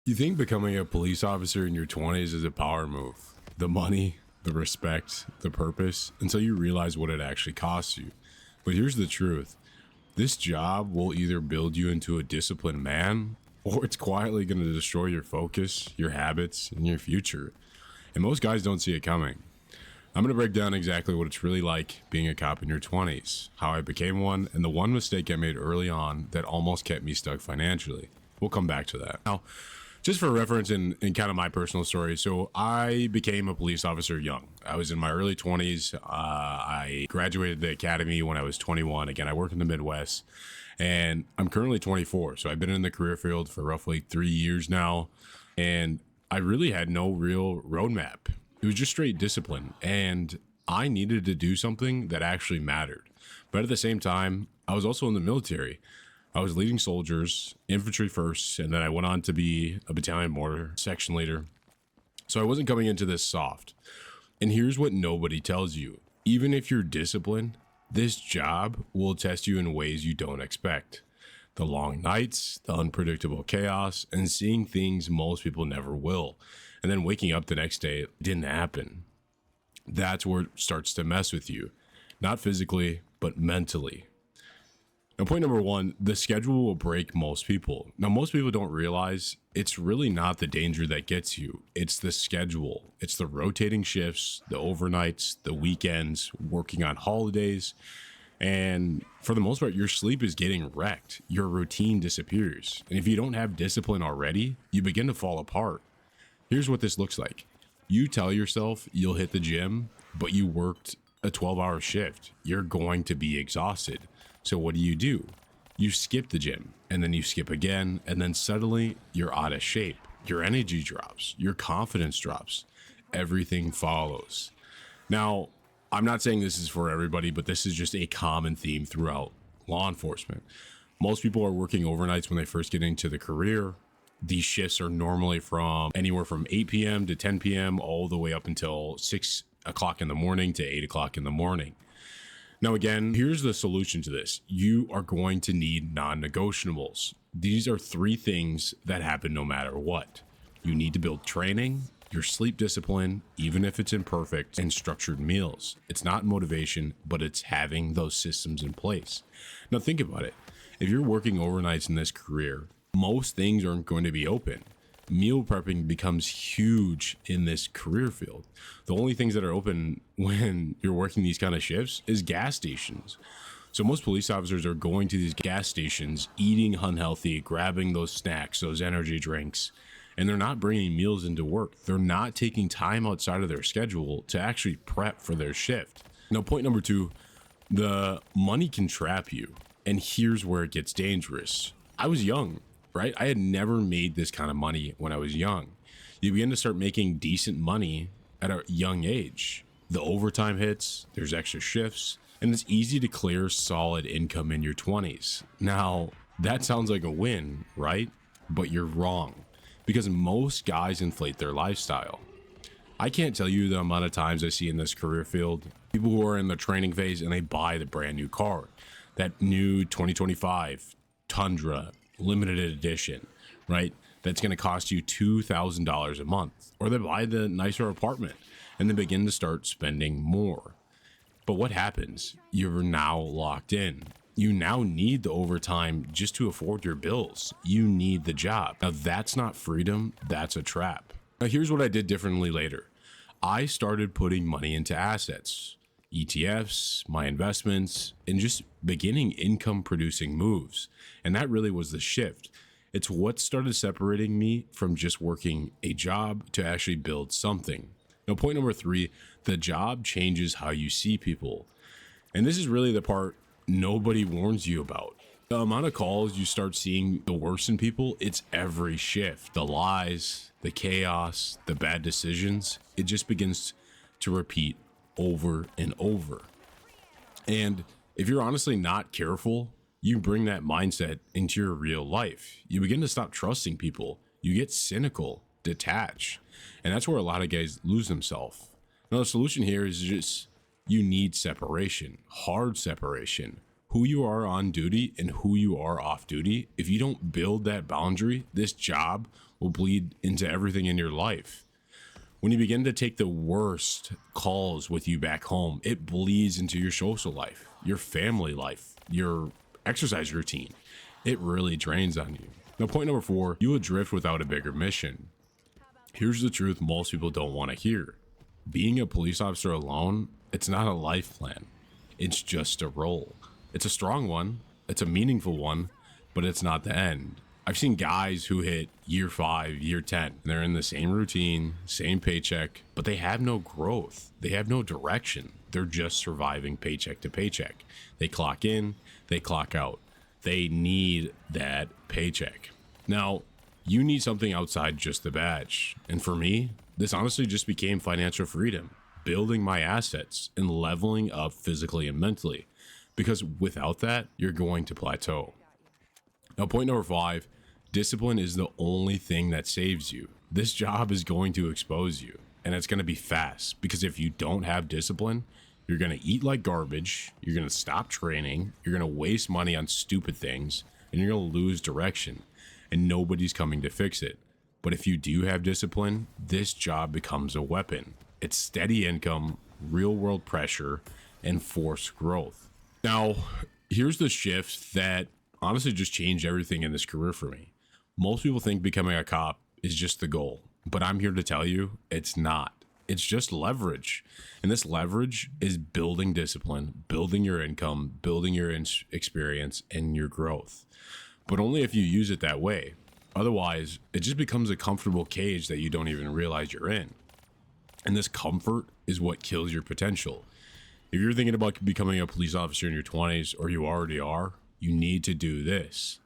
You think becoming a police officer in your 20s is a power move. The money, the respect, the purpose, until you realize what it actually costs you. But here's the truth. This job will either build you into a disciplined man, or it's quietly going to destroy your focus, your habits, and your future. And most guys don't see it coming. I'm going to break down exactly what it's really like being a cop in your 20s, how I became one, and the one mistake I made early on that almost kept me stuck financially. We'll come back to that. Now, just for reference in kind of my personal story, so I became a police officer young. I was in my early 20s. I graduated the academy when I was 21. Again, I work in the Midwest, and I'm currently 24. So I've been in the career field for roughly 3 years now, and I really had no real roadmap. It was just straight discipline, and I needed to do something that actually mattered. But at the same time, I was also in the military. I was leading soldiers, infantry first, and then I went on to be a battalion mortar section leader. So I wasn't coming into this soft. And here's what nobody tells you. Even if you're disciplined, this job will test you in ways you don't expect. The long nights, the unpredictable chaos, and seeing things most people never will. And then waking up the next day, it didn't happen. That's where it starts to mess with you. Not physically, but mentally. Now, point number one, the schedule will break most people. Now, most people don't realize it's really not the danger that gets you. It's the schedule. It's the rotating shifts, the overnights, the weekends, working on holidays. And for the most part, your sleep is getting wrecked. Your routine disappears. And if you don't have discipline already, you begin to fall apart. Here's what this looks like. You tell yourself you'll hit the gym, but you worked a 12-hour shift. You're going to be exhausted. So what do? You skip the gym, and then you skip again, and then suddenly you're out of shape. Your energy drops, your confidence drops, everything follows. Now, I'm not saying this is for everybody, but this is just a common theme throughout law enforcement. Most people are working overnights when they first get into the career. These shifts are normally from anywhere from 8 p.m. to 10 p.m. all the way up until 6 o'clock in the morning to 8 o'clock in the morning. Now, again, here's the solution to this. You are going to need non-negotiables. These are 3 things that happen no matter what. You need to build training, your sleep discipline, even if it's imperfect, and structured meals. It's not motivation, but it's having those systems in place. Now, think about it. If you're working overnights in this career, most things aren't going to be open. Meal prepping becomes huge in this career field. The only things that are open when you're working these kind of shifts is gas stations. So most police officers are going to these gas stations, eating unhealthy, grabbing those snacks, those energy drinks, and they're not bringing meals into work. They're not taking time outside of their schedule to actually prep for their shift. Now, point number 2, the money can trap you. And here's where it gets dangerous. I was young. Right? I had never made this kind of money when I was young. You begin to start making decent money at a young age. The overtime hits, there's extra shifts, and it's easy to clear solid income in your 20s. Now, that sounds like a win, right? But you're wrong, because most guys inflate their lifestyle. I can't tell you the amount of times I see in this career field, people who are in the training phase and they buy the brand new car, that new 2025 Tundra, limited edition, right? That's going to cost you $2,000 a month. Or they buy the nicer apartment and then begin to start spending more. But what happens? You're now locked in. You now need the overtime just to afford your bills. You need the job. Now, that's not freedom, that's a trap. Now, here's what I did differently later. I started putting money into assets. ETFs, my investments, and just beginning income producing moves. And that really was the shift. It's what started separating me from just working a job to actually build something. Now, point number 3, the job changes how you see people. And this is really the part nobody warns you about. The amount of calls you start seeing the worst in people, it's every shift. The lies, the chaos, the bad decisions, it just begins to repeat over and over. And if you're honestly not careful, you bring that mindset into your real life. You begin to stop trusting people. You get cynical, detached. And that's where a lot of guys lose themselves. Now, the solution here is just you need separation, hard separation. who you are on duty and who you are off duty, if you don't build that boundary, this job will bleed into everything in your life. When you begin to take the worst calls with you back home, it bleeds into your social life, your family life, your exercise routine. It really drains on you. Now, point number 4, you will drift without a bigger mission. Here's the truth most people don't want to hear. Being a police officer alone, it's not a life plan. It's just a role. It's a strong one, it's a meaningful one, but it's not the end. I've seen guys who hit year 5, year 10, and they're in the same routine, same paycheck, but they have no growth. They have no direction. They're just surviving paycheck to paycheck. They clock in, they clock out. They need that paycheck. Now, you need something outside just the badge. And for me, this honestly just became financial freedom, building my assets and leveling up physically and mentally. Because without that, you're going to plateau. Now, point number 5, discipline is the only thing that saves you. This job is going to expose you, and it's going to be fast, because if you don't have discipline, you're going to eat like garbage, you're going to stop training, you're going to waste money on stupid things, and you're going to lose direction, and nobody's coming to fix it. But if you do have discipline, this job becomes a weapon. It's steady income, real world pressure, and forced growth. Now, here's the shift that honestly just changed everything in this career for me. Most people think becoming a cop is just the goal, but I'm here to tell you it's not. It's just leverage. And this leverage is building discipline, building your income, building your experience and your growth. But only if you use it that way. Otherwise, it just becomes a comfortable cage that you don't even realize you're in. And this comfort is what kills your potential. If you're thinking about becoming a police officer in your 20s, or you already are, you need to do this.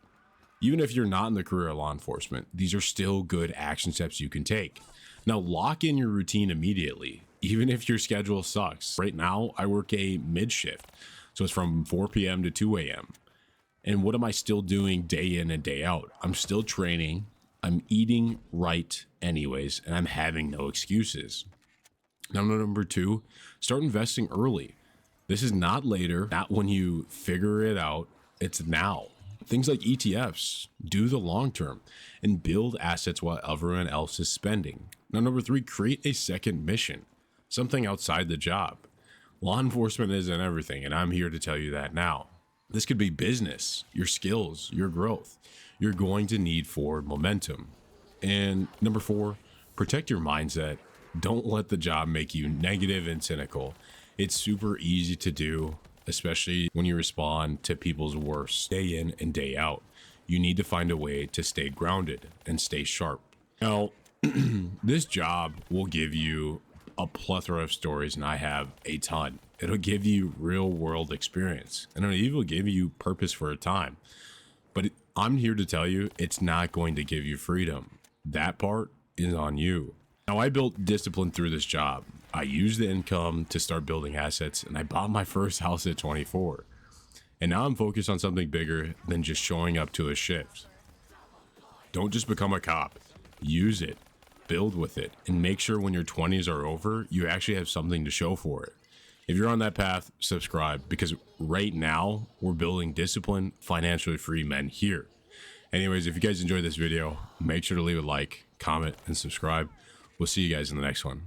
Even if you're not in the career of law enforcement, these are still good action steps you can take. Now, lock in your routine immediately, even if your schedule sucks. Right now, I work a mid shift, so it's from 4 p.m. to 2 a.m. And what am I still doing day in and day out? I'm still training, I'm eating right anyways, and I'm having no excuses. Now, number 2, start investing early. This is not later, not when you figure it out, it's now. Things like ETFs, do the long term, and build assets while everyone else is spending. Now, number 3, create a second mission, something outside the job. Law enforcement isn't everything, and I'm here to tell you that now. This could be business, your skills, your growth. You're going to need forward momentum. And number 4, protect your mindset. Don't let the job make you negative and cynical. It's super easy to do, especially when you respond to people's worst day in and day out. You need to find a way to stay grounded and stay sharp. Now, this job will give you a plethora of stories, and I have a ton. It'll give you real world experience, and it'll even give you purpose for a time. But I'm here to tell you, it's not going to give you freedom. That part is on you. Now, I built discipline through this job. I used the income to start building assets, and I bought my first house at 24. And now I'm focused on something bigger than just showing up to a shift. Don't just become a cop. Use it, build with it, and make sure when your 20s are over, you actually have something to show for it. If you're on that path, subscribe, because right now we're building disciplined, financially free men here. Anyways, if you guys enjoyed this video, make sure to leave a like, comment, and subscribe. We'll see you guys in the next one.